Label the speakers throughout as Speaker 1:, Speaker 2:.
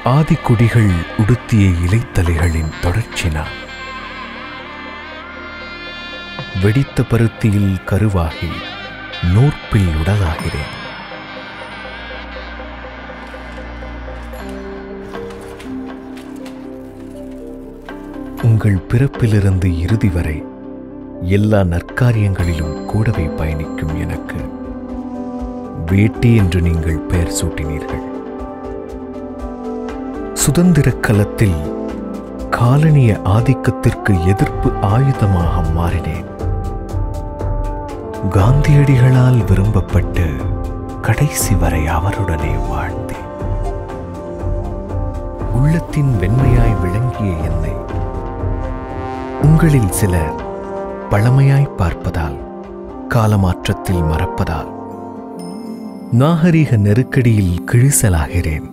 Speaker 1: ஆதிக்குடிகள் உடுத்திய இலைத்தலைகளின் தொடர்ச்சினா வெடித்த பருத்தியில் கருவாகி நூற்பில் உடலாகிறேன். உங்கள் பிறப்பிலிருந்து இறுதி வரை எல்லா நற்காரியங்களிலும் கூடவே பயணிக்கும் எனக்கு வேட்டி என்று நீங்கள் பெயர் சூட்டினீர்கள். சுதந்திர களத்தில் காலனிய ஆதிக்கத்திற்கு எதிர்ப்பு ஆயுதமாக மாறினேன். காந்தியடிகளால் விரும்பப்பட்டு கடைசி வரை அவருடனே வாழ்ந்தேன். உள்ளத்தின் வெண்மையாய் விளங்கிய என்னை உங்களில் சிலர் பழமையாய் பார்ப்பதால், காலமாற்றத்தில் மறப்பதால் நாகரீக நெருக்கடியில் கிழிசலாகிறேன்.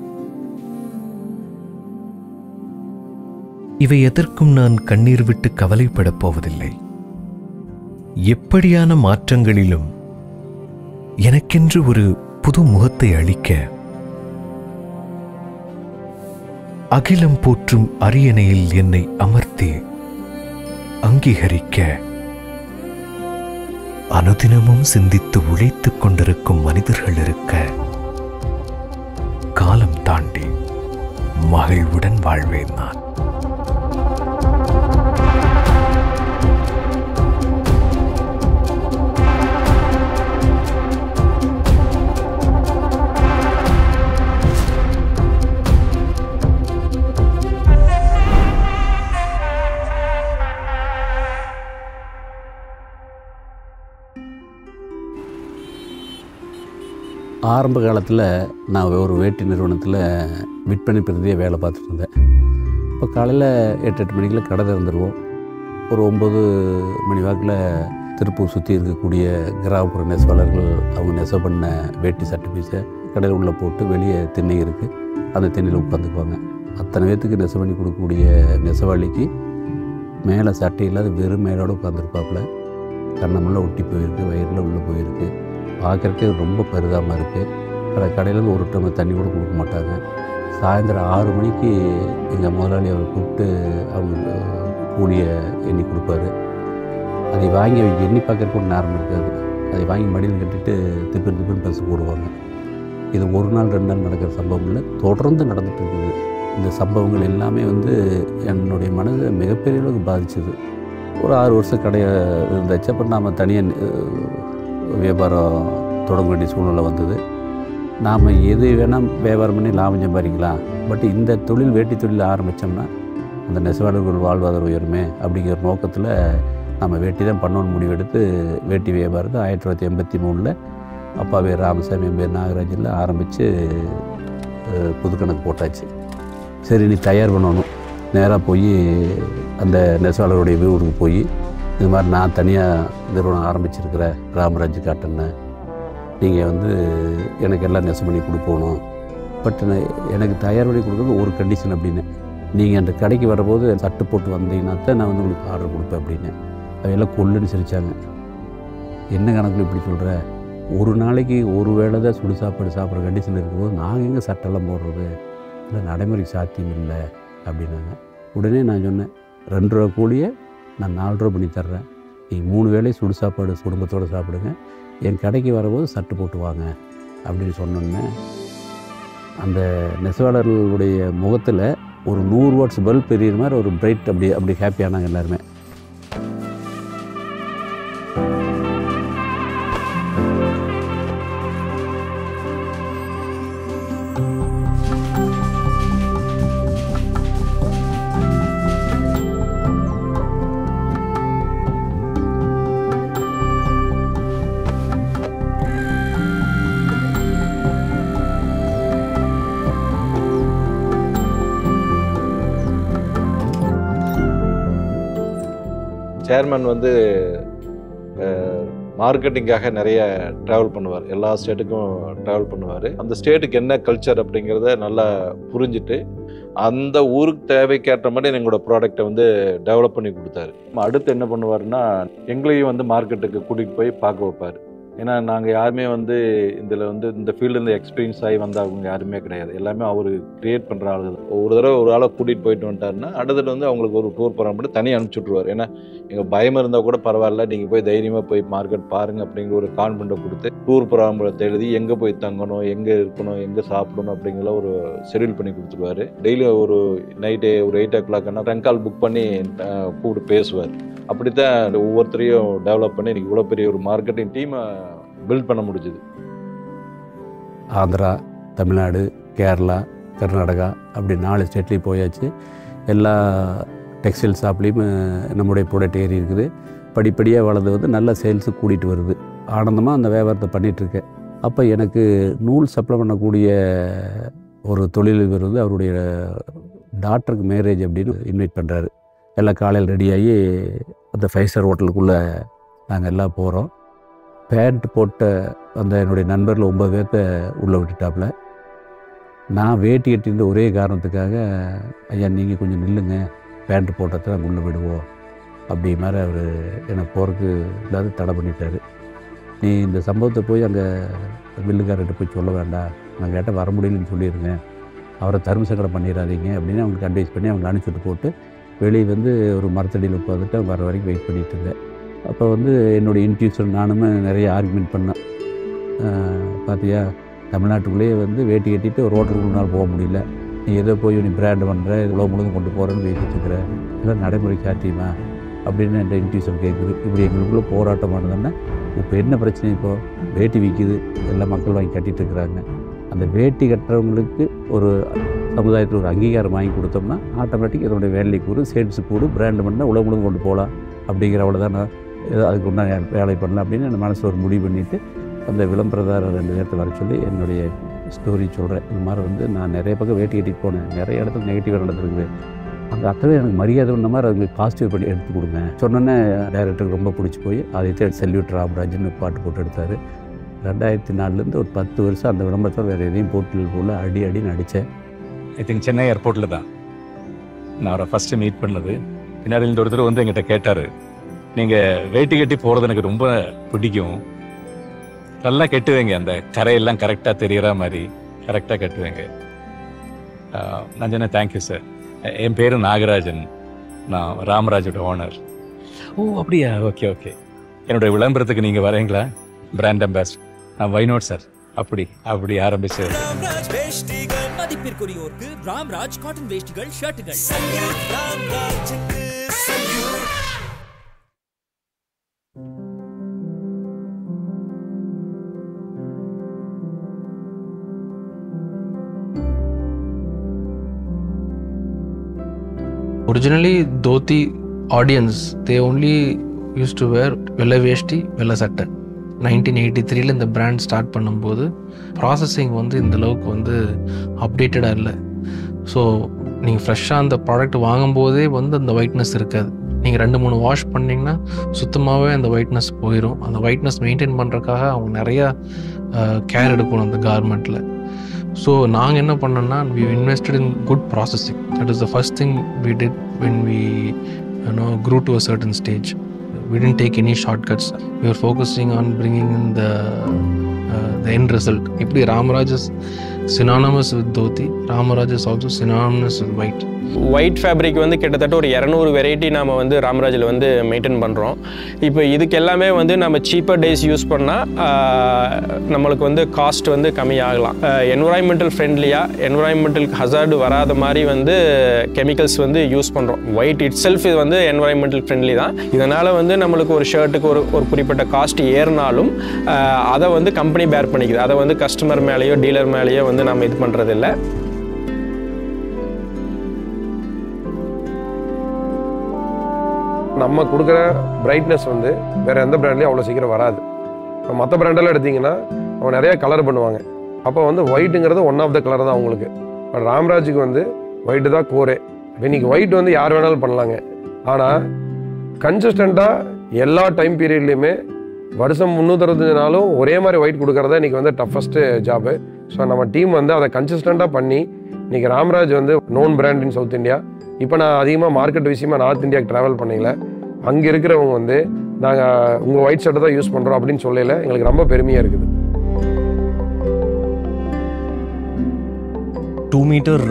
Speaker 1: இவை எதற்கும் நான் கண்ணீர் விட்டு கவலைப்படப் போவதில்லை. எப்படியான மாற்றங்களிலும் எனக்கென்று ஒரு புது முகத்தை அளிக்க அகிலம் போற்றும் அரியணையில் என்னை அமர்த்தி அங்கீகரிக்க அனுதினமும் சிந்தித்து உழைத்துக் கொண்டிருக்கும் மனிதர்கள் இருக்க காலம் தாண்டி மகிழ்வுடன் வாழ்வேன் நான்.
Speaker 2: ஆரம்ப காலத்தில் நான் ஒரு வேட்டி நிறுவனத்தில் விற்பனை பிரதியாக வேலை பார்த்துட்டு இருந்தேன். இப்போ காலையில் 8 மணிக்கெலாம் கடை திறந்துடுவோம். ஒரு 9 மணி வாக்கில் திருப்பூர் சுற்றி இருக்கக்கூடிய கிராமப்புற நெசவாளர்கள் அவங்க நெசவு பண்ண வேட்டி சட்டை பீஸை கடையில் உள்ளே போட்டு வெளியே திண்ணை இருக்குது, அந்த திண்ணையில் உட்காந்துக்குவாங்க. அத்தனை பேர்த்துக்கு நெசவு பண்ணி கொடுக்கக்கூடிய நெசவாளிக்கு மேலே சட்டை இல்லாத வெறும் மேலோடு உட்காந்துருப்பாப்புல. கண்ணமெல்லாம் ஒட்டி போயிருக்கு, வயிறில் உள்ளே போயிருக்கு. பார்க்குறக்கே ரொம்ப பரிதாபமாக இருக்குது. கடையிலேருந்து ஒரு டம்ளர் தண்ணி கூட கொடுக்க மாட்டாங்க. சாயந்தரம் 6 மணிக்கு எங்கள் முதலாளி அவர் கூப்பிட்டு அவங்க கூலியை எண்ணி கொடுப்பாரு. அதை வாங்கி அவங்க எண்ணி பார்க்குறக்கு ஒரு நேரம் இருக்காது. அதை வாங்கி மடியில் கட்டிட்டு திப்பின்னு பஸ் போடுவாங்க. இது ஒரு நாள் 2 நாள் நடக்கிற சம்பவம் இல்லை, தொடர்ந்து நடந்துகிட்டு இருக்குது. இந்த சம்பவங்கள் எல்லாமே என்னுடைய மனதை மிகப்பெரிய அளவுக்கு பாதிச்சது. ஒரு 6 வருஷம் கடையை இருந்தாச்சு. அப்புறம் நாம் தனியாக வியாபாரம் தொடங்க வேண்டிய சூழ்நிலை வந்தது. நாம் எது வேணால் வியாபாரம் பண்ணி லாபம் சம்பாதிக்கலாம். பட் இந்த தொழில் வேட்டி தொழில் ஆரம்பித்தோம்னா அந்த நெசவாளர்கள் வாழ்வாதாரம் உயருமே அப்படிங்கிற நோக்கத்தில் நம்ம வேட்டி தான் பண்ணணும்னு முடிவெடுத்து வேட்டி வியாபாரத்தை 1983 அப்பா பேர் ராமசாமி, என் பேர் நாகராஜில் ஆரம்பித்து புதுக்கணக்கு போட்டாச்சு. சரி, நீ தயார் பண்ணணும். நேராக போய் அந்த நெசவாளருடைய ஊருக்கு போய் இது மாதிரி நான் தனியாக நிறுவனம் ஆரம்பிச்சிருக்கிறேன், ராமராஜ் காட்டன்னு, நீங்கள் எனக்கு எல்லாம் நெசவு பண்ணி கொடுக்கணும். பட் எனக்கு தயார் பண்ணி கொடுக்குறது ஒரு கண்டிஷன் அப்படின்னு, நீங்கள் அந்த கடைக்கு வரும்போது சட்டு போட்டு வந்தீங்கன்னா தான் நான் உங்களுக்கு ஆர்டர் கொடுப்பேன் அப்படின்னு. அவையெல்லாம் கொல்லுன்னு சிரித்தாங்க. என்ன கணக்கில் இப்படி சொல்கிற? ஒரு நாளைக்கு ஒரு வேளை தான் சுடு சாப்பாடு சாப்பிட்ற கண்டிஷன் இருக்கும்போது நாங்கள் எங்கே சட்டெல்லாம் போடுறது? இல்லை, நடைமுறைக்கு சாத்தியம் இல்லை அப்படின்னாங்க. உடனே நான் சொன்னேன், 2 ரூபா கூலியை நான் 4 ரூபா பண்ணி தர்றேன். நீங்கள் 3 வேளை சுடு சாப்பாடு குடும்பத்தோடு சாப்பிடுங்க, என் கடைக்கு வரும்போது சட்டு போட்டு வாங்க அப்படின்னு சொன்னோன்னே அந்த நெசவாளர்களுடைய முகத்தில் ஒரு 100 வாட்ஸ் பல்ப் எரியிற மாதிரி ஒரு பிரைட் அப்படி ஹாப்பியானாங்க எல்லாருமே.
Speaker 3: சேர்மன் மார்க்கெட்டிங்காக நிறைய ட்ராவல் பண்ணுவார், எல்லா ஸ்டேட்டுக்கும் ட்ராவல் பண்ணுவார். அந்த ஸ்டேட்டுக்கு என்ன கல்ச்சர் அப்படிங்கிறத நல்லா புரிஞ்சுட்டு அந்த ஊருக்கு தேவைக்கேற்ற மாதிரி எங்களோட ப்ராடக்டை டெவலப் பண்ணி கொடுத்தாரு. அடுத்து என்ன பண்ணுவாருன்னா, எங்களையும் மார்க்கெட்டுக்கு கூட்டிகிட்டு போய் பார்க்க வைப்பார். ஏன்னா நாங்கள் யாருமே வந்து இதில் வந்து இந்த ஃபீல்டுலேருந்து எக்ஸ்பீரியன்ஸ் ஆகி வந்தவங்க யாருமே கிடையாது. எல்லாமே அவர் கிரியேட் பண்ணுற ஆளுகள். ஒரு தடவை ஒரு ஆளை கூட்டிகிட்டு போயிட்டு வந்துட்டாருன்னா அடுத்தது வந்து அவங்களுக்கு ஒரு டூர் ப்ரோக்ராம் மட்டும் தனியாக அனுப்பிச்சி விட்ருவார். ஏன்னா எங்கள் பயம் இருந்தால் கூட பரவாயில்ல, நீங்கள் போய் தைரியமாக போய் மார்க்கெட் பாருங்கள் அப்படிங்கிற ஒரு கான்ஃபிடென்ட்டை கொடுத்து டூர் ப்ரோக்ராம் எழுதி எங்கே போய் தங்கணும், எங்கே இருக்கணும், எங்கே சாப்பிடணும் அப்படிங்கிற ஒரு ஷெடியூல் பண்ணி கொடுத்துருவாரு. டெய்லியும் ஒரு நைட்டு ஒரு 8 o'clock ட்ரங்க் கால் புக் பண்ணி கூப்பிட்டு பேசுவார். அப்படித்தான் ஒவ்வொருத்தரையும் டெவலப் பண்ணி இன்றைக்கி இவ்வளோ பெரிய ஒரு மார்க்கெட்டிங் டீமை பில்ட் பண்ண முடிஞ்சுது.
Speaker 2: ஆந்திரா, தமிழ்நாடு, கேரளா, கர்நாடகா அப்படி 4 ஸ்டேட்லேயும் போயாச்சு. எல்லா டெக்ஸ்டைல் ஷாப்லேயும் நம்முடைய ப்ராடக்ட் ஏறி இருக்குது. படிப்படியாக வளர்ந்து வந்து நல்ல சேல்ஸு கூட்டிகிட்டு வருது. ஆனந்தமாக அந்த வியாபாரத்தை பண்ணிகிட்ருக்கேன். அப்போ எனக்கு நூல் சப்ளை பண்ணக்கூடிய ஒரு தொழிலதிபர் வந்து அவருடைய டாக்டருக்கு மேரேஜ் அப்படின்னு இன்வைட் பண்ணுறாரு. எல்லாம் காலையில் ரெடியாகி அந்த 5 ஸ்டார் ஹோட்டலுக்குள்ளே நாங்கள் எல்லாம் போகிறோம். பேண்ட் போட்ட அந்த என்னுடைய நண்பரில் 9 பேர்த்த உள்ளே விட்டுட்டாப்புல. நான் வேட்டி கட்டியிருந்த ஒரே காரணத்துக்காக, ஐயா நீங்கள் கொஞ்சம் நில்லுங்க, பேண்ட் போட்டதை நாங்கள் உள்ளே விடுவோம் அப்படி மாதிரி அவர் என்னை போகிறதுக்கு இல்லாத தடை பண்ணிட்டார். நீ இந்த சம்பவத்தை போய் அங்கே மில்லுக்காரர்கிட்ட போய் சொல்ல வேண்டாம், நான் கேட்டால் வர முடியலன்னு சொல்லிடுங்க, அவரை தர்ம சங்கடம் பண்ணிடாதீங்க அப்படின்னு அவங்களுக்கு அட்வைஸ் பண்ணி அவங்க அனுப்பிச்சுட்டு போட்டு வெளியே வந்து ஒரு மரத்தடியில் உட்காந்துட்டு அவங்க வர வரைக்கும் வெயிட் பண்ணிகிட்டு இருந்தேன். அப்போ வந்து என்னுடைய இன்ட்யூஷன் நானுமே நிறைய ஆர்குமெண்ட் பண்ணேன். பார்த்தியா, தமிழ்நாட்டுக்குள்ளேயே வந்து வேட்டி கட்டிட்டு ஒரு ரோட்டருக்குள்ளால் போக முடியல, நீ எதோ போய் நீ பிராண்டு பண்ணுற, இவ்வளோ முழுங்க கொண்டு போகிறேன்னு பேசிட்டு இருக்கிற, இதெல்லாம் நடைமுறை சாத்தியமா அப்படின்னு என் இன்ட்யூஷன் கேட்குது. இப்படி எங்களுக்குள்ளே போராட்டம் ஆனதுன்னா இப்போ என்ன பிரச்சனை? இப்போது வேட்டி விற்கிது, எல்லாம் மக்கள் வாங்கி கட்டிகிட்டு இருக்கிறாங்க. அந்த வேட்டி கட்டுறவங்களுக்கு ஒரு சமுதாயத்தில் ஒரு அங்கீகாரம் வாங்கி கொடுத்தோம்னா ஆட்டோமேட்டிக் இதனுடைய வேலை கூடு, சேல்ஸு கூடு, பிராண்டு பண்ணால் உலகம் முழுங்க கொண்டு போகலாம் அப்படிங்கிற அவ்வளோதான். நான் அதுக்கு ஒன்றா வேலை பண்ணலாம் அப்படின்னு என் மனசில் ஒரு முடிவு பண்ணிவிட்டு அந்த விளம்பரதாரர் 2 நேரத்தை வர சொல்லி என்னுடைய ஸ்டோரி சொல்கிறேன். இந்த மாதிரி வந்து நான் நிறைய பக்கம் வேட்டி கட்டிட்டு போனேன், நிறைய இடத்துல நெகட்டிவாக நடந்துருக்குது, அந்த அத்தனை எனக்கு மரியாதை இந்த மாதிரி அதுக்கு பாசிட்டிவ் பண்ணி எடுத்து கொடுங்க சொன்னோன்னே டைரக்டருக்கு ரொம்ப பிடிச்சி போய் அதை செல்யூட் ராம்ராஜ்னு பாட்டு போட்டு எடுத்தார். 2004 ஒரு 10 வருஷம் அந்த விளம்பரத்தில் வேறு எதையும் போட்டில் போல் அடி நடித்தேன்.
Speaker 4: ஐ திங்க் சென்னை ஏர்போர்ட்டில் தான் நான் அவரை ஃபஸ்ட்டு மீட் பண்ணது. பின்னாடி ஒருத்தர் வந்து எங்கிட்ட கேட்டார், நீங்கள் வேட்டி கட்டி போகிறது எனக்கு ரொம்ப பிடிக்கும், நல்லா கட்டுவேங்க, அந்த கரையெல்லாம் கரெக்டாக தெரிகிற மாதிரி கரெக்டாக கட்டுவேங்க. நான் சொன்னேன், தேங்க்யூ சார், என் பேர் நாகராஜன், நான் ராமராஜோட ஓனர். ஓ அப்படியா, ஓகே ஓகே, என்னோடய விளம்பரத்துக்கு நீங்கள் வரீங்களா, பிராண்ட் அம்பாசிடர்? நான் வைனோட் சார். அப்படி ஆரம்பிச்சு
Speaker 5: மதிப்பிற்குரியோருக்கு ராம்ராஜ் காட்டன் வேஷ்டிகள், ஷர்ட்டுகள்.
Speaker 6: Originally, dhoti audience, they only used to wear vella veshti, vella satta. 1983 இந்த பிராண்ட் ஸ்டார்ட் பண்ணும்போது ப்ராசஸிங் வந்து இந்த அளவுக்கு வந்து அப்டேட்டடாக இல்லை. ஸோ நீங்கள் ஃப்ரெஷ்ஷாக அந்த ப்ராடக்ட் வாங்கும்போதே வந்து அந்த ஒயிட்னஸ் இருக்காது. நீங்கள் 2-3 வாஷ் பண்ணிங்கன்னா சுத்தமாகவே அந்த ஒயிட்னஸ் போயிடும். அந்த ஒயிட்னஸ் மெயின்டைன் பண்ணுறதுக்காக அவங்க நிறையா கேர் எடுக்கணும் அந்த கார்மெண்ட்டில். ஸோ நாங்கள் என்ன பண்ணோம்னா, we invested in good processing. That is the first thing we did when we grew to a certain stage. We didn't take any shortcuts. We were focusing on bringing in the end result. If Ramaraj is synonymous with dhoti, Ramaraj is also synonymous with white.
Speaker 7: White fabric வந்து கிட்டத்தட்ட ஒரு 200 variety நாம் வந்து ராமராஜில் வந்து maintain பண்ணுறோம். இப்போ இதுக்கு எல்லாமே வந்து நம்ம சீப்பர் டேஸ் யூஸ் பண்ணால் நம்மளுக்கு வந்து காஸ்ட் வந்து கம்மியாகலாம். என்விரான்மெண்டல் ஃப்ரெண்ட்லியாக, என்விரான்மெண்டலுக்கு ஹசார்டு வராத மாதிரி வந்து கெமிக்கல்ஸ் வந்து யூஸ் பண்ணுறோம். ஒயிட் இட் செல்ஃப் இது வந்து என்விரான்மெண்டல் ஃப்ரெண்ட்லி தான். இதனால் வந்து நம்மளுக்கு ஒரு ஷர்ட்டுக்கு ஒரு குறிப்பிட்ட காஸ்ட் ஏறினாலும் அதை வந்து கம்பெனி பேர் பண்ணிக்குது. அதை வந்து கஸ்டமர் மேலேயோ டீலர் மேலேயோ வந்து நம்ம இது பண்ணுறதில்ல.
Speaker 8: நம்ம கொடுக்குற பிரைட்னஸ் வந்து வேறு எந்த பிராண்ட்லேயும் அவ்வளோ சீக்கிரம் வராது. இப்போ மற்ற பிராண்டெல்லாம் எடுத்திங்கன்னா அவங்க நிறையா கலர் பண்ணுவாங்க. அப்போ வந்து ஒயிட்டுங்கிறது ஒன் ஆஃப் த கலர் தான் அவங்களுக்கு. பட் ராம்ராஜுக்கு வந்து ஒயிட்டு தான் கோரே. இன்றைக்கி ஒயிட் வந்து யார் வேணாலும் பண்ணலாங்க. ஆனால் கன்சிஸ்டண்ட்டாக எல்லா டைம் பீரியட்லேயுமே வருஷம் 365 நாளும் ஒரே மாதிரி ஒயிட் கொடுக்குறதா இன்றைக்கி வந்து டஃபஸ்ட்டு ஜாபு. ஸோ நம்ம டீம் வந்து அதை கன்சிஸ்டண்ட்டாக பண்ணி இன்றைக்கி ராம்ராஜ் வந்து known brand in South India. இப்போ நான் அதிகமாக மார்க்கெட் விஷயமாக நார்த் இந்தியாவுக்கு ட்ராவல் பண்ணிங்கள. அங்கே இருக்கிறவங்க வந்து நாங்கள் உங்கள் ஒயிட் ஷர்ட்டை தான் யூஸ் பண்ணுறோம் அப்படின்னு சொல்லல எங்களுக்கு ரொம்ப பெருமையாக இருக்குது.
Speaker 9: 2 மீட்டர்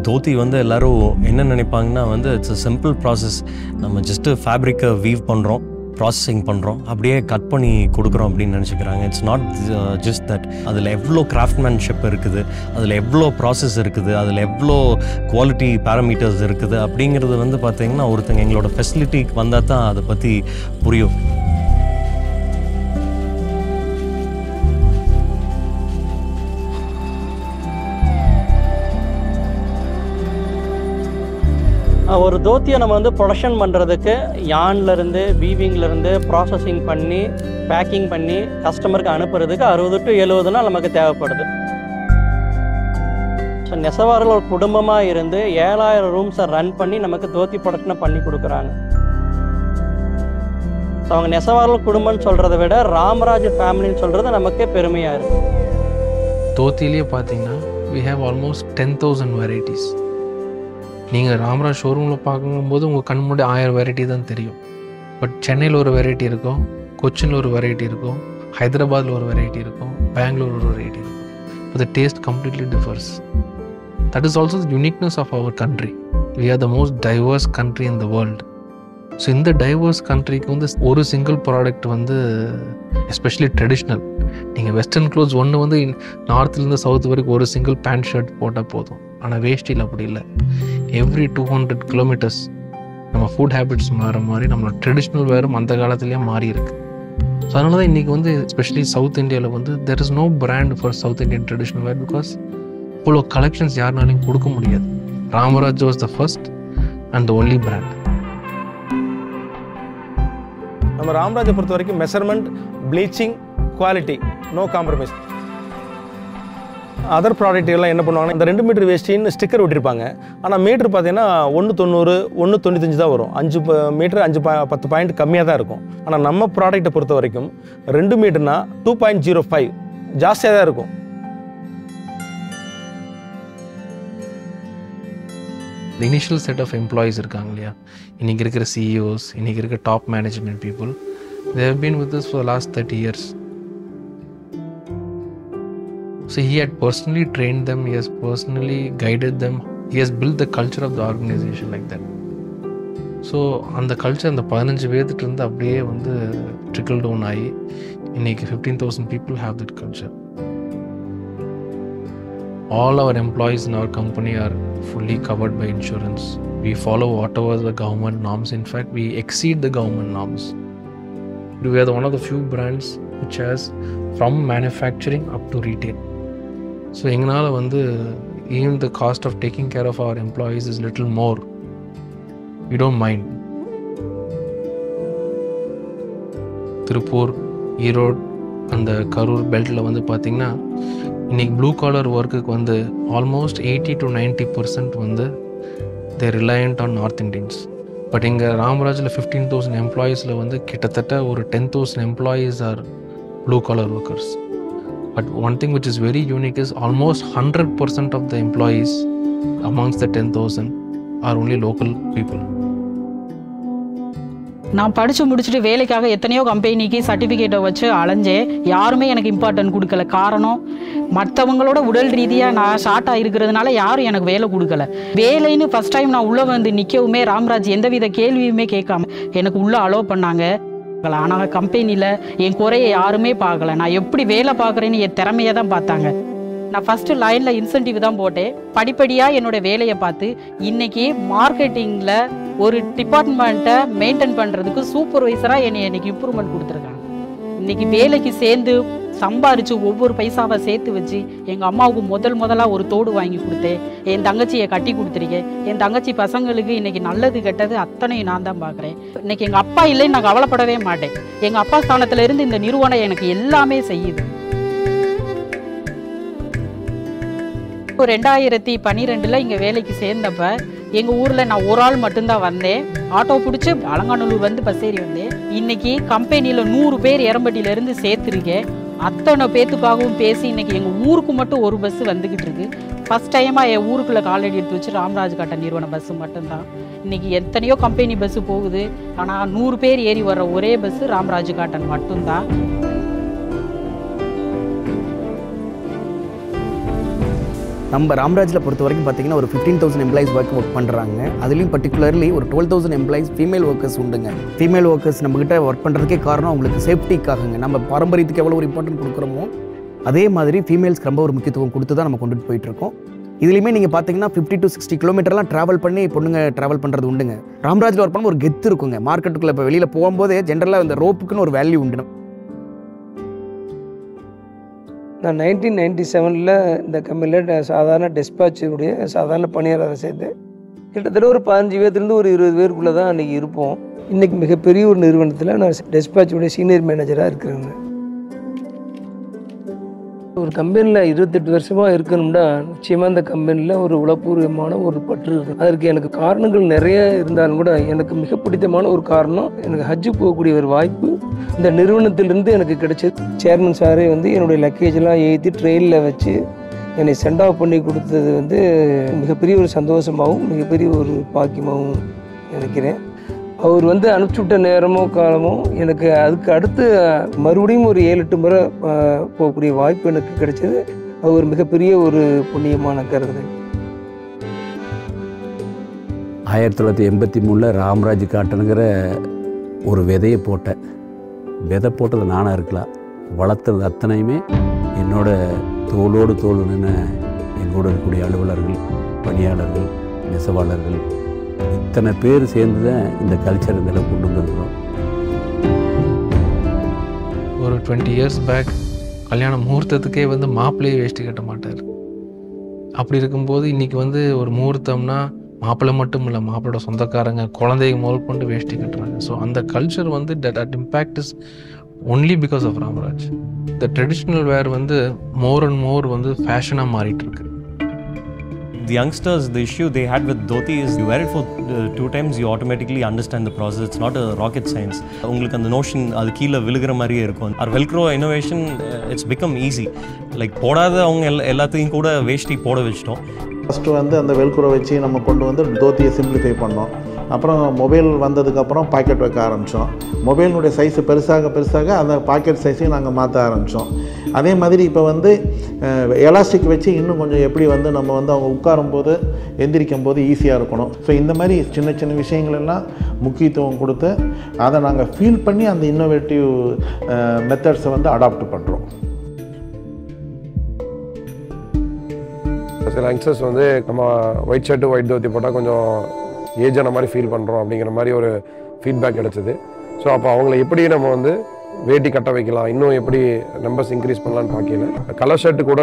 Speaker 9: தோத்தி வந்து எல்லோரும் என்ன நினைப்பாங்கன்னா வந்து இட்ஸ் அ சிம்பிள் ப்ராசஸ். நம்ம ஜஸ்ட்டு ஃபேப்ரிக்கை வீவ் பண்ணுறோம், ப்ராசஸிங் பண்ணுறோம், அப்படியே கட் பண்ணி கொடுக்குறோம் அப்படின்னு நினச்சிக்கிறாங்க. It's not just that. அதில் எவ்வளோ கிராஃப்ட்மேன்ஷிப் இருக்குது, அதில் எவ்வளோ ப்ராசஸ் இருக்குது, அதில் எவ்வளோ குவாலிட்டி பேராமீட்டர்ஸ் இருக்குது அப்படிங்கிறது வந்து பார்த்திங்கன்னா ஒருத்தங்க எங்களோட ஃபெசிலிட்டிக்கு வந்தால் தான் அதை பற்றி புரியும்.
Speaker 10: ஒரு தோத்தியை நம்ம வந்து ப்ரொடக்ஷன் பண்ணுறதுக்கு யான்லேருந்து வீவிங்லேருந்து ப்ராசஸிங் பண்ணி பேக்கிங் பண்ணி கஸ்டமருக்கு அனுப்புறதுக்கு 60 to 70 நாள் நமக்கு தேவைப்படுது. ஸோ நெசவாளர்கள் ஒரு குடும்பமாக இருந்து 7000 ரூம்ஸை ரன் பண்ணி நமக்கு தோத்தி ப்ரொடக்ஷனை பண்ணி கொடுக்குறாங்க. ஸோ அவங்க நெசவாளர்கள் குடும்பம்னு சொல்கிறத விட ராமராஜ் ஃபேமிலின்னு சொல்கிறது நமக்கே பெருமையாக இருக்குது.
Speaker 6: தோத்திலேயே பார்த்தீங்கன்னா we have almost 10,000 varieties. நீங்கள் ராமராஜ் ஷோரூமில் பார்க்கும்போது உங்கள் கண் முன்னாடி 1000 வெரைட்டி தான் தெரியும். பட் சென்னையில் ஒரு வெரைட்டி இருக்கும், கொச்சினில் ஒரு வெரைட்டி இருக்கும், ஹைதராபாத்தில் ஒரு வெரைட்டி இருக்கும், பெங்களூர் ஒரு வெரைட்டி இருக்கும். But the taste completely differs. That is also the uniqueness of our country. We are the most diverse country in the world. So இந்த டைவர்ஸ் கண்ட்ரிக்கு வந்து ஒரு சிங்கிள் ப்ராடக்ட் வந்து எஸ்பெஷலி ட்ரெடிஷ்னல். நீங்கள் வெஸ்டர்ன் க்ளோத்ஸ் ஒன்று வந்து நார்த்லேருந்து south வரைக்கும் ஒரு சிங்கிள் பேண்ட் ஷர்ட் போட்டால் போதும். ஆனால் வேஷ்டியில் அப்படி இல்லை. எவ்ரி 200 kilometers நம்ம ஃபுட் ஹேபிட்ஸ் மாற மாதிரி நம்மளோட ட்ரெடிஷ்னல் வேறும் அந்த காலத்துலேயே மாறி இருக்கு. ஸோ அதனால தான் இன்றைக்கி வந்து எஸ்பெஷலி சவுத் இந்தியாவில் வந்து there is no brand for south Indian traditional wear. Because இவ்வளோ கலெக்ஷன்ஸ் யாருனாலையும் கொடுக்க முடியாது. Ramraj was the first and the only brand.
Speaker 7: நம்ம ராமராஜை பொறுத்த வரைக்கும் measurement, bleaching, quality, no compromise. Other product எல்லாம் என்ன பண்ணுவாங்கன்னா இந்த 2 மீட்டர் வேஸ்டின்னு ஸ்டிக்கர் ஒட்டியிருப்பாங்க. ஆனால் மீட்ரு பார்த்தீங்கன்னா 190, 195 தான் வரும். 5 மீட்டர் 10 பாயிண்ட் கம்மியாக தான் இருக்கும். ஆனால் நம்ம ப்ராடக்ட்டை பொறுத்த வரைக்கும் 2 மீட்டர்னா 2.05 ஜாஸ்தியாக தான் இருக்கும்.
Speaker 6: இனிஷியல் செட் ஆஃப் எம்ப்ளாயீஸ் இருக்காங்க இல்லையா, இன்றைக்கி இருக்கிற CEOs, இன்றைக்கி இருக்கிற top management people, they have been with us for the last 30 years. So he had personally trained them, he has personally guided them, he has built the culture of the organization like that. So அந்த culture அந்த 15 பேர்த்துட்டு இருந்து அப்படியே வந்து trickle down ஆகி இன்றைக்கி 15,000 people have that culture. All our employees in our company are fully covered by insurance. We follow whatever the government norms. In fact, we exceed the government norms. We are one of the few brands which has from manufacturing up to retail. So எங்களால் வந்து even the cost of taking care of our employees is little more. We don't mind. Tiruppur, Erode, அந்த கரூர் பெல்ட்டில் வந்து பார்த்திங்கன்னா இன்றைக்கி blue collar ஒர்க்குக்கு வந்து almost 80 to 90% வந்து they reliant on North Indians. But இங்கே ராமராஜில் 15,000 எம்ப்ளாயீஸில் வந்து கிட்டத்தட்ட ஒரு 10,000 employees are blue collar workers. But one thing which is very unique is almost 100% of the employees amongst the 10,000 are only local people.
Speaker 11: நான் படித்து முடிச்சுட்டு வேலைக்காக எத்தனையோ கம்பெனிக்கு சர்டிஃபிகேட்டை வச்சு அலைஞ்சேன். யாருமே எனக்கு இம்பார்ட்டன்ட் கொடுக்கல. காரணம், மற்றவங்களோட உடல் ரீதியாக நான் ஷார்ட்டாக இருக்கிறதுனால யாரும் எனக்கு வேலை கொடுக்கல. வேலைன்னு ஃபஸ்ட் டைம் நான் உள்ளே வந்து நிற்கவுமே ராமராஜ் எந்தவித கேள்வியுமே கேட்காம எனக்கு உள்ளே அலோவ் பண்ணாங்க. ஆனால் கம்பெனியில் என் குறையை யாருமே பார்க்கல. நான் எப்படி வேலை பார்க்குறேன்னு என் திறமையை தான் பார்த்தாங்க. நான் ஃபஸ்ட்டு லைனில் இன்சென்டிவ் தான் போட்டேன். படிப்படியாக என்னோடய வேலையை பார்த்து இன்றைக்கி மார்க்கெட்டிங்கில் ஒரு டிபார்ட்மெண்ட்டை மெயின்டைன் பண்ணுறதுக்கு சூப்பர்வைசராக என்னை இன்றைக்கி இம்ப்ரூவ்மெண்ட் கொடுத்துருக்காங்க. இன்றைக்கி வேலைக்கு சேர்ந்து சம்பாரித்து ஒவ்வொரு பைசாவை சேர்த்து வச்சு எங்கள் அம்மாவுக்கு முதலாக ஒரு தோடு வாங்கி கொடுத்தேன். என் தங்கச்சியை கட்டி கொடுத்துருக்கேன். என் தங்கச்சி பசங்களுக்கு இன்றைக்கி நல்லது கெட்டது அத்தனையும் நான் தான் பார்க்குறேன். இன்றைக்கி எங்கள் அப்பா இல்லைன்னு நான் கவலைப்படவே மாட்டேன். எங்கள் அப்பா ஸ்தானத்தில் இருந்து இந்த நிறுவனம் எனக்கு எல்லாமே செய்யுது. 2012 இங்கே வேலைக்கு சேர்ந்தப்ப எங்கள் ஊரில் நான் ஒரு ஆள் மட்டும்தான் வந்தேன். ஆட்டோ பிடிச்சி அலங்காநல்லூர் வந்து பஸ் ஏறி வந்தேன். இன்றைக்கி கம்பெனியில் 100 பேர் எரம்பட்டியிலேருந்து சேர்த்துருக்கேன். அத்தனை பேத்துக்காகவும் பேசி இன்றைக்கி எங்கள் ஊருக்கு மட்டும் ஒரு பஸ் வந்துக்கிட்டு இருக்கு. ஃபஸ்ட் டைமாக என் ஊருக்குள்ளே காலடி எடுத்து வச்சு ராம்ராஜ் காட்டன் நிறுவன பஸ்ஸு மட்டும்தான். இன்றைக்கி எத்தனையோ கம்பெனி பஸ்ஸு போகுது, ஆனால் 100 பேர் ஏறி வர்ற ஒரே பஸ்ஸு ராம்ராஜ் காட்டன் மட்டும்தான்.
Speaker 12: நம்ம ராம்ராஜில் பொறுத்த வரைக்கும் பார்த்தீங்கன்னா ஒரு 15,000 எம்ப்ளாயிஸ் ஒர்க் பண்ணுறாங்க. அதுலேயும் பர்டிகுலர்லி ஒரு 12,000 எம்ப்ளாயிஸ் ஃபீமேல் ஒர்க்கர்ஸ் உண்டுங்க. ஃபீமேல் ஒர்க்கர்ஸ் நம்மக்கிட்ட ஒர்க் பண்ணுறதுக்கே காரணம் அவங்களுக்கு சேஃப்டிக்காகங்க. நம்ம பாரம்பரியத்துக்கு எவ்வளோ ஒரு இம்பார்ட்டன்ட் கொடுக்குறோமோ அதே மாதிரி ஃபீமேல்ஸ்க்கு ரொம்ப ஒரு முக்கியத்துவம் கொடுத்து தான் நம்ம கொண்டுட்டு போயிட்டுருக்கோம். இதுலேயுமே நீங்கள் பார்த்தீங்கன்னா 50 to 60 கிலோமீட்டர்லாம் ட்ராவல் பண்ணி பொண்ணுங்க ட்ராவல் பண்ணுறது உண்டுங்க. ராம்ராஜில் ஒர்க் பண்ண ஒரு கெத்து இருக்குங்க. மார்க்கெட்டுக்குள்ளே இப்போ வெளியில் போகும்போதே ஜென்ரலாக இந்த ரோப்புக்குன்னு ஒரு வேல்யூ உண்டு.
Speaker 13: நான் 1997 இந்த கம்பெனியில் சாதாரண டெஸ்பாச்சுடைய சாதாரண பணியாளரை சேர்ந்தேன். கிட்டத்தட்ட ஒரு 15 பேர்த்துலேருந்து ஒரு 20 பேருக்குள்ளே தான் அன்றைக்கி இருப்போம். இன்றைக்கி மிகப்பெரிய ஒரு நிறுவனத்தில் நான் டெஸ்பாச்சுடைய சீனியர் மேனேஜராக இருக்கிறேங்க. ஒரு கம்பெனியில் 28 வருஷமாக இருக்கணும்னா நிச்சயமாக அந்த கம்பெனியில் ஒரு உளப்பூர்வமான ஒரு பற்று இருக்குது. அதற்கு எனக்கு காரணங்கள் நிறைய இருந்தாலும் கூட எனக்கு மிக பிடித்தமான ஒரு காரணம், எனக்கு ஹஜ்ஜு போகக்கூடிய ஒரு வாய்ப்பு இந்த நிறுவனத்திலிருந்து எனக்கு கிடைச்சது. சேர்மன் சாரே என்னுடைய லக்கேஜெல்லாம் ஏற்றி ட்ரெயினில் வச்சு என்னை சென்ட் ஆஃப் பண்ணி கொடுத்தது மிகப்பெரிய ஒரு சந்தோஷமாகவும் மிகப்பெரிய ஒரு பாக்கியமாகவும் நினைக்கிறேன். அவர் அனுப்பிச்சுட்ட நேரமோ காலமோ எனக்கு அதுக்கு அடுத்து மறுபடியும் ஒரு 7-8 முறை போகக்கூடிய வாய்ப்பு எனக்கு கிடைச்சது. அவர் மிகப்பெரிய ஒரு புண்ணியமான கருதுறேன்.
Speaker 2: 1983 ராம்ராஜ் காட்டனுங்கிற ஒரு விதையை போட்டேன். விதை போட்டது நானாக இருக்கலாம், வளர்த்தது அத்தனையுமே என்னோட தோளோடு தோல் நின்று எங்களோட இருக்கக்கூடிய அலுவலர்கள், பணியாளர்கள், நெசவாளர்கள் இத்தனை பேர் சேர்ந்து தான் இந்த கல்ச்சர் இதில் கொண்டு வந்துருக்கிறோம்.
Speaker 6: ஒரு 20 years பேக் கல்யாண முகூர்த்தத்துக்கே மாப்பிள்ளையே வேஷ்டி கட்ட மாட்டார். அப்படி இருக்கும்போது இன்றைக்கி ஒரு முகூர்த்தம்னா மாப்பிள்ளை மட்டும் இல்லை, மாப்பிள்ளோட சொந்தக்காரங்க குழந்தைங்க முதல் கொண்டு வேஷ்டி கட்டுறாங்க. ஸோ அந்த culture that impact is only because of Ramraj. இந்த traditional where more and more ஃபேஷனாக மாறிட்டு இருக்கு.
Speaker 9: The youngsters, the issue they had with dhoti is you wear it for 2 times, you automatically understand the process. It's not a rocket science. உங்களுக்கு அந்த notion அது கீழே விழுகிற மாதிரியே இருக்கும். Our velcro innovation, it's become easy. Like போடாத அவங்க எல்லாத்தையும் கூட வேஷ்டி போட வச்சிட்டோம்.
Speaker 14: ஃபஸ்ட்டு அந்த வெல்க்ரோ வச்சு நம்ம கொண்டு தோத்தியை சிம்பிளிஃபை பண்ணோம். அப்புறம் மொபைல் வந்ததுக்கப்புறம் பாக்கெட் வைக்க ஆரம்பித்தோம். மொபைலினுடைய சைஸு பெருசாக அந்த பாக்கெட் சைஸையும் நாங்கள் மாற்ற ஆரம்பித்தோம். அதே மாதிரி இப்போ எலாஸ்டிக் வச்சு இன்னும் கொஞ்சம் எப்படி நம்ம அவங்க உட்காரும்போது எந்திரிக்கும் போது ஈஸியாக இருக்கணும். ஸோ இந்த மாதிரி சின்ன சின்ன விஷயங்களெல்லாம் முக்கியத்துவம் கொடுத்து அதை நாங்கள் ஃபீல் பண்ணி அந்த இன்னோவேட்டிவ் மெத்தட்ஸை அடாப்ட் பண்ணுறோம்.
Speaker 8: சில யங்ஸ்டர்ஸ் நம்ம ஒயிட் ஷர்ட்டு ஒயிட் தோத்தி போட்டால் கொஞ்சம் ஏஜான மாதிரி ஃபீல் பண்ணுறோம் அப்படிங்கிற மாதிரி ஒரு ஃபீட்பேக் கிடச்சிது. ஸோ அப்போ அவங்கள எப்படி நம்ம வேட்டி கட்ட வைக்கலாம், இன்னும் எப்படி நம்பர்ஸ் இன்க்ரீஸ் பண்ணலான்னு பார்க்கல. கலர் ஷர்ட்டு கூட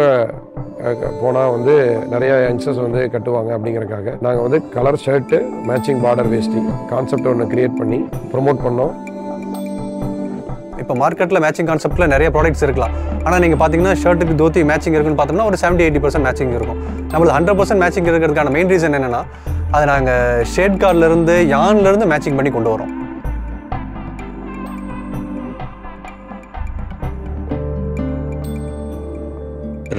Speaker 8: போனால் நிறைய யங்ஸ்டர்ஸ் கட்டுவாங்க அப்படிங்கிறக்காக நாங்கள் கலர் ஷர்ட்டு மேட்சிங் பார்டர் வேஷ்டி கான்செப்ட் ஒன்று க்ரியேட் பண்ணி ப்ரொமோட் பண்ணோம்.
Speaker 15: இப்போ மார்க்கெட்டில் மேட்சிங் கான்செப்ட்டில் நிறைய ப்ராடக்ட்ஸ் இருக்கலாம். ஆனால் நீங்கள் பார்த்தீங்கன்னா ஷர்ட்டுக்கு தோத்தி மேட்சிங் இருக்குன்னு பார்த்தோம்னா ஒரு 70-80% மேட்சிங் இருக்கும். நம்மளுக்கு 100% மேட்சிங் இருக்கிறதுக்கான மெயின் ரீசன் என்னென்னா அதை நாங்கள் ஷேட் கார்ட்லேருந்து யான்லேருந்து மேட்சிங் பண்ணி கொண்டு வரோம்.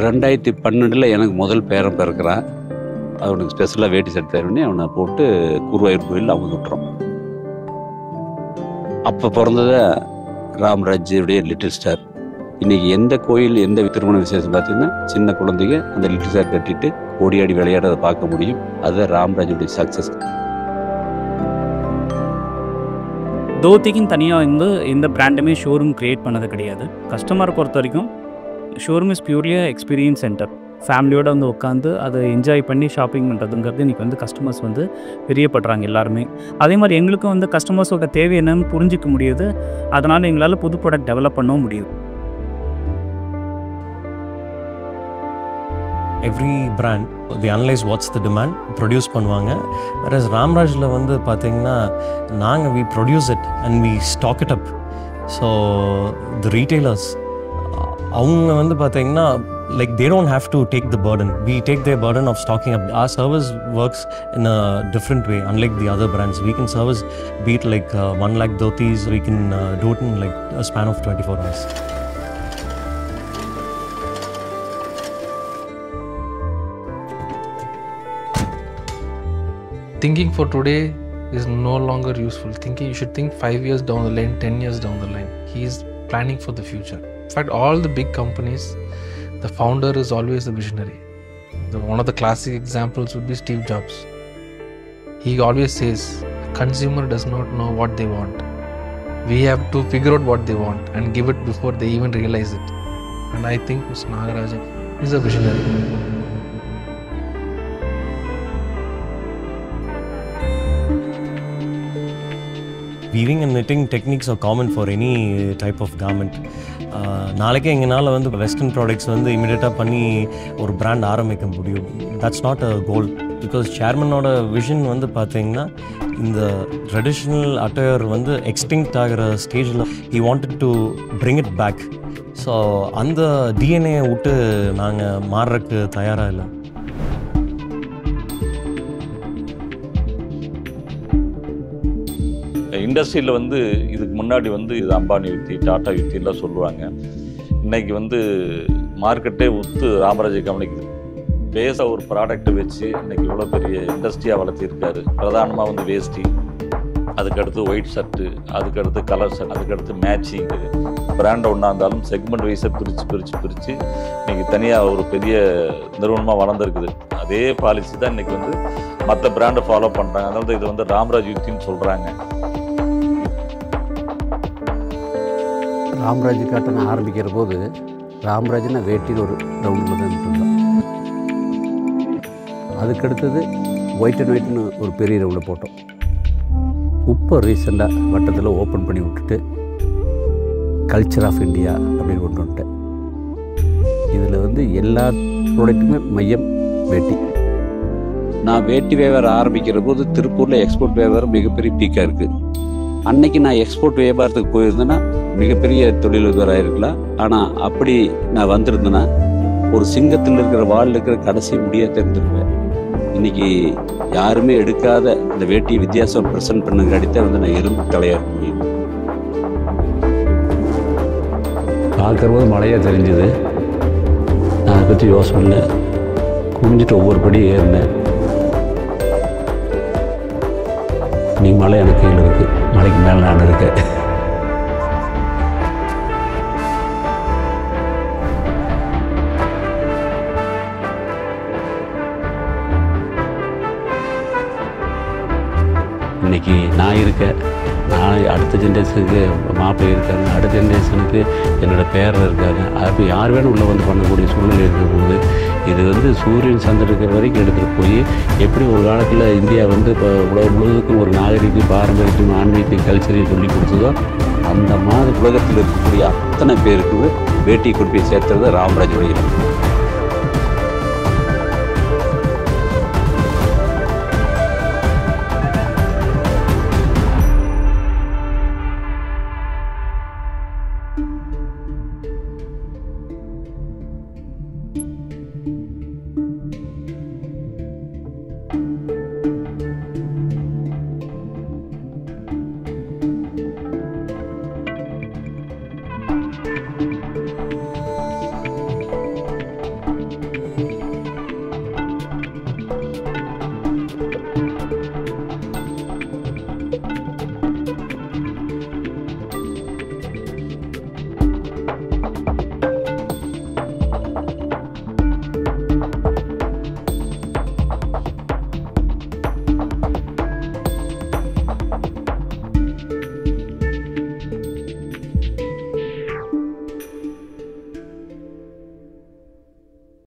Speaker 2: ரெண்டாயிரத்தி 12 எனக்கு முதல் பேரன் பிறக்கிறான். அவனுக்கு ஸ்பெஷலாக வேட்டி சட்டை தருவனே அவனை போட்டு குருவாயூர் கோயில் அவங்க விட்டுறோம். அப்போ பிறந்ததை ராம்ராஜுடைய லிட்டில் ஸ்டார். இன்றைக்கி எந்த கோயில் எந்த திருமண விசேஷம் பார்த்தீங்கன்னா சின்ன குழந்தைங்க அந்த லிட்டில் ஸ்டார் கட்டிட்டு ஓடியாடி விளையாடுறதை பார்க்க முடியும். அதுதான் ராம்ராஜுடைய சக்ஸஸ்.
Speaker 16: தோத்திக்குன்னு தனியாக எந்த பிராண்டுமே ஷோரூம் க்ரியேட் பண்ணது கிடையாது. கஸ்டமரை பொறுத்த வரைக்கும் showroom is purely experience centre. ஃபேமிலியோடு உட்காந்து அதை என்ஜாய் பண்ணி ஷாப்பிங் பண்ணுறதுங்கிறது இன்றைக்கி கஸ்டமர்ஸ் பிரியப்படுறாங்க எல்லாருமே. அதே மாதிரி எங்களுக்கும் கஸ்டமர்ஸோட தேவை என்னன்னு புரிஞ்சிக்க முடியுது. அதனால் எங்களால் புது ப்ராடக்ட் டெவலப் பண்ணவும் முடியுது.
Speaker 9: Every brand, they analyze what's the demand, produce பண்ணுவாங்க. whereas ராம்ராஜில் பார்த்தீங்கன்னா நாங்கள் we produce it and we stock it up. so the retailers அவங்க பார்த்தீங்கன்னா like they don't have to take the burden. We take their burden of stocking up. Our service works in a different way unlike the other brands. We can service be it like 1 lakh dhotis, we can do it in like a span of 24 hours.
Speaker 6: thinking for today is no longer useful. Thinking, you should think 5 years down the line, 10 years down the line. He is planning for the future. In fact, all the big companies, the founder is always a visionary. One of the classic examples would be Steve Jobs. He always says, consumer does not know what they want. We have to figure out what they want and give it before they even realize it. And I think Mr. Nagarajan is a visionary.
Speaker 9: Weaving and knitting techniques are common for any type of garment. நாளைக்கே எங்களால் வந்து western products வந்து இமீடியட்டாக பண்ணி ஒரு brand ஆரம்பிக்க முடியும். That's not a goal. Because சேர்மனோட விஷன் வந்து பார்த்தீங்கன்னா இந்த ட்ரெடிஷ்னல் அட்டையர் வந்து எக்ஸ்டிங்க்ட் ஆகிற ஸ்டேஜில் he wanted to bring it back. So அந்த டிஎன்ஏ விட்டு நாங்கள் மாறுறதுக்கு தயாராக இல்லை.
Speaker 17: இண்டஸ்ட்ரியில் வந்து இதுக்கு முன்னாடி வந்து இது அம்பானி யுக்தி, டாட்டா யுக்திலாம் சொல்லுவாங்க. இன்றைக்கி வந்து மார்க்கெட்டே ஒத்து ராமராஜ் கவனிக்குது. பேஸாக ஒரு ப்ராடக்ட்டை வச்சு இன்றைக்கி இவ்வளோ பெரிய இண்டஸ்ட்ரியாக வளர்த்திருக்காரு. பிரதானமாக வந்து வேஷ்டி, அதுக்கடுத்து ஒயிட் ஷர்ட்டு, அதுக்கடுத்து கலர் ஷர்ட், அதுக்கடுத்து மேட்சிங்கு. பிராண்டை ஒன்றா இருந்தாலும் செக்மெண்ட் வைஸை பிரித்து இன்றைக்கி தனியாக ஒரு பெரிய நிறுவனமாக வளர்ந்துருக்குது. அதே பாலிசி தான் இன்றைக்கி வந்து மற்ற பிராண்டை ஃபாலோ பண்ணுறாங்க. அதனால தான் இது வந்து ராமராஜ் யுக்தின்னு சொல்கிறாங்க.
Speaker 2: ராம்ராஜ் காட்டன் ஆரம்பிக்கிற போது ராம்ராஜ்னா வேட்டின்னு ஒரு ரவுண்டில் தான் இருந்தோம். அதுக்கடுத்தது ஒயிட் அண்ட் ஒயிட்னு ஒரு பெரிய ரவுண்டில் போட்டோம். இப்போ ரீசெண்டாக வட்டத்தில் ஓப்பன் பண்ணி விட்டுட்டு கல்ச்சர் ஆஃப் இந்தியா அப்படின்னு கொண்டு வந்துட்டேன். இதில் வந்து எல்லா ப்ராடக்ட்டுமே மையம் வேட்டி.
Speaker 18: நான் வேட்டி வியாபாரம் ஆரம்பிக்கிற போது திருப்பூரில் எக்ஸ்போர்ட் வியாபாரம் மிகப்பெரிய பீக்காக இருக்குது. அன்னைக்கு நான் எக்ஸ்போர்ட் வியாபாரத்துக்கு போயிருந்தேன்னா மிகப்பெரிய தொழிலதிபராக இருக்கலாம். ஆனால் அப்படி நான் வந்திருந்தேன்னா ஒரு சிங்கத்தில் இருக்கிற வாலில் இருக்கிற கடைசி முடியாக தெரிஞ்சிருப்பேன். இன்றைக்கி யாருமே எடுக்காத இந்த வேட்டி வித்தியாசம் ப்ரெசென்ட் பண்ணுங்காடித்தான் வந்து நான் இரும்பு தலையாக முடியும்.
Speaker 2: பார்க்குறபோது மழையாக தெரிஞ்சுது. நான் அதை பற்றி யோசனை இல்லை. குனிஞ்சிட்டு ஒவ்வொரு படி ஏறினேன். நீ மலை எனக்கு கீழே இருக்குது, மலைக்கு மேலே நான் இருக்கேன். இன்றைக்கி நான் இருக்கேன். நான் அடுத்த ஜென்ரேஷனுக்கு மாப்பிள்ளை இருக்காங்க, அடுத்த ஜென்ரேஷனுக்கு என்னோடய பேரன் இருக்காங்க. அப்போ யார் வேணும் உள்ளே வந்து பண்ணக்கூடிய சூழ்நிலை இருக்கும்போது இது வந்து சூரியன் சந்திரன் இருக்கிற வரைக்கும் எடுத்துகிட்டு போய் எப்படி ஒரு காலத்தில் இந்தியா வந்து இப்போ உலகம் முழுவதுக்கும் ஒரு நாகரிகம், பாரம்பரியத்தையும், ஆன்மீகத்தையும், கல்ச்சரையும் சொல்லி கொடுத்ததோ அந்த மாதிரி உலகத்தில் இருக்கக்கூடிய அத்தனை பேருக்கு வேட்டி கொண்டு போய் சேர்த்துறது ராமராஜ் வழியில்.